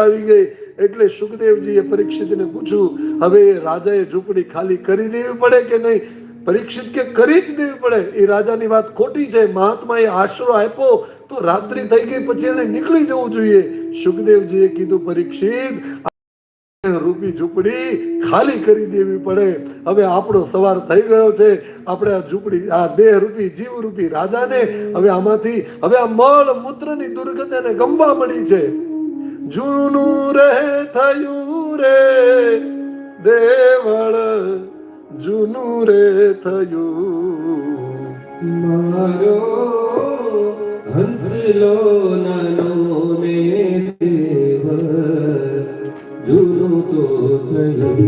આવી ગઈ એટલે સુખદેવજીએ પરીક્ષિતને પૂછ્યું, હવે રાજાએ ઝૂંપડી ખાલી કરી દેવી પડે કે નહીં? પરીક્ષિત કે કરી જ દેવી પડે, એ રાજાની વાત ખોટી છે. મહાત્માએ આશરો આપ્યો તો રાત્રિ થઈ ગઈ, પછી એને નીકળી જવું જોઈએ. સુખદેવજીએ કીધું, પરીક્ષિત રૂપી ઝૂંપડી ખાલી કરી દેવી પડે. હવે આપણો સવાર થઈ ગયો છે. આપણે આ ઝૂંપડી, આ દેહ રૂપી જીવ રૂપી રાજાને હવે આમાંથી હવે આ મળ મૂત્રની દુર્ગંધ એને ગમવા મળી છે. જૂનું રે થયું રે દેવળ, જૂનું રે થયું મારો હંસલો નાનો ને દેવળ, જૂનું તો થયું.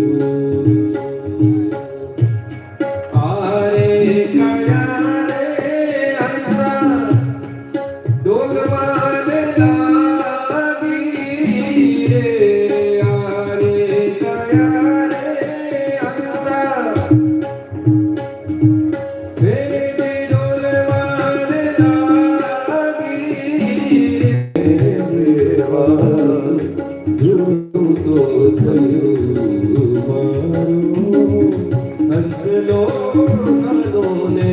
આરે કયા રે હંસા ડોલવાને લાગી રે, આરે કયા રે હંસા ડોલવાને લાગી રે, જૂનું તો થયું મારું હંસલો નાનો ને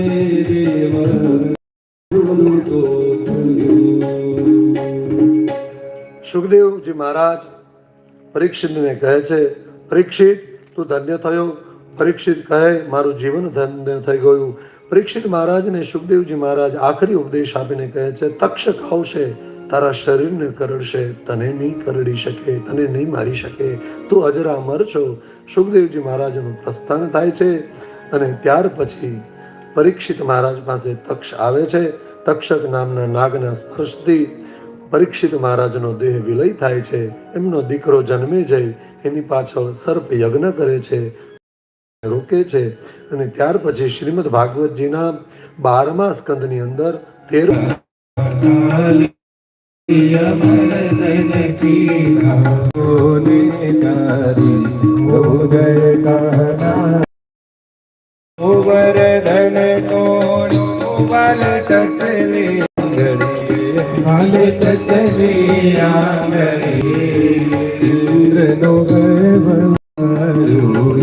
દેવળ, જૂનું તો થયું. સુખદેવજી મહારાજ પરીક્ષિતને કહે છે, પરીક્ષિત તું ધન્ય થયો. પરીક્ષિત કહે, મારું જીવન ધન્ય થઈ ગયું. પરીક્ષિત મહારાજને સુખદેવજી મહારાજ આખરી ઉપદેશ આપીને કહે છે, તક્ષક આવશે, તારા શરીરને કરડશે, તને નહીં કરડી શકે, તને નહીં મારી શકે, તું અજરા અમર છો. સુખદેવજી મહારાજનું પ્રસ્થાન થાય છે અને ત્યાર પછી પરીક્ષિત મહારાજ પાસે તક્ષ આવે છે. તક્ષક નામના નાગના સ્પર્શથી પરીક્ષિત મહારાજનો દેહ વિલય થાય છે. એમનો દીકરો જન્મે જાય, એની પાછળ સર્પ યજ્ઞ કરે છે, રોકે છે. અને ત્યાર પછી શ્રીમદ ભાગવતજીના 12મા સ્કંદની અંદર 13 વરદન કોણ વાલ ટચલે વાલ ટચલે ઇન્દ્રનો ગર્વ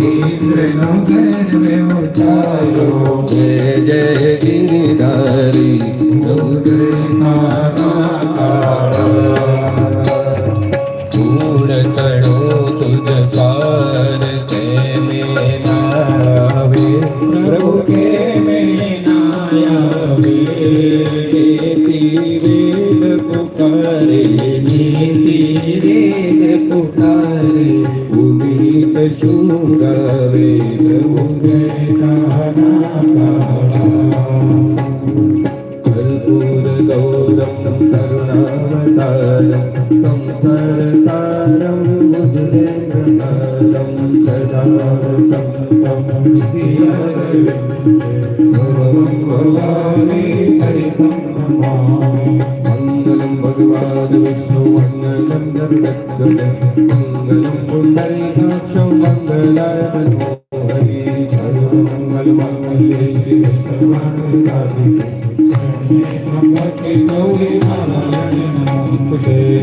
ઇન્દ્રનો ગર્વ ઉતાર્યો. જય જય ગિરિધારી પૂર્ણ તણો તુજ પાર કે મેં નાવે, પ્રભુ કે મેં નાયાવે. નીતિ વેદ પુકારે, નીતિ વેદ પુકારે, ઉદિત શુંગાવે, પ્રભુ જય કર્પૂર ગૌરમ કરુણાવતારમ સંસાર સારમ ભુજગેન્દ્રનાદમ સદા સંતમ ભગવાને સરિતમ નમામિ. મંગલમ ભગવાન વિષ્ણુ મંગલમ ગરુડધ્વજ મંગલમ પુંડરીકાક્ષ મંગલાય હરિ. સર્વમંગલ મંગલે શ્રી સર્વાર્થ સાધિકે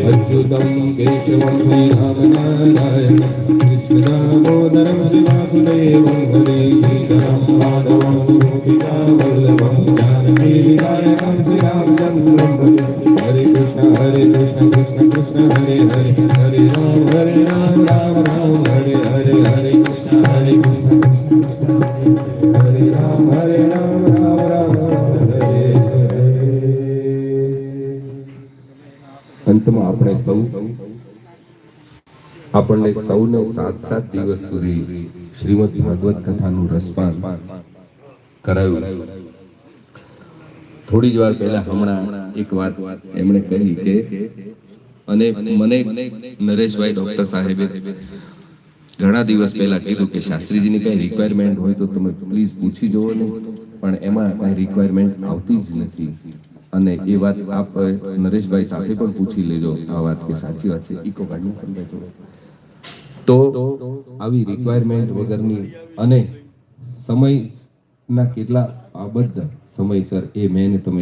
અચ્યુતમ કેશવમ શ્રી રામ નારાયણ કૃષ્ણદામોદરમ વાસુદેવમ હરે શ્રીધરમ માધવમ ગોપિકા વલ્લભમ જાનકી નાયકમ શ્રી રામચંદ્રમ ભજે. હરે કૃષ્ણ કૃષ્ણ કૃષ્ણ હરે હરે, હરે રામ રામ રામ હરે હરે, હરે કૃષ્ણ કૃષ્ણ હરે રામ રામ રામ હરે હરે. અંતમાં આપણને સૌને 7 દિવસ સુધી શ્રીમદ ભાગવત કથાનું રસપાન કરાયું. થોડી જ વાર પહેલા હમણાં એક વાત એમણે કહી કે અને મને નરેશભાઈ ડોક્ટર સાહેબે ઘણા દિવસ પહેલા કીધું કે શાસ્ત્રીજીની કઈ રિક્વાયરમેન્ટ હોય તો તમે પ્લીઝ પૂછી જુઓ ને, પણ એમાં કઈ રિક્વાયરમેન્ટ આવતી જ નથી. અને એ વાત આપ નરેશભાઈ સાથે પણ પૂછી લેજો આ વાત કે સાચી વાત છે. ઇકો કાઢી તો આવી રિક્વાયરમેન્ટ વગરની અને સમયના કેટલા આબદ્ધ સમયસર એ મેં તમે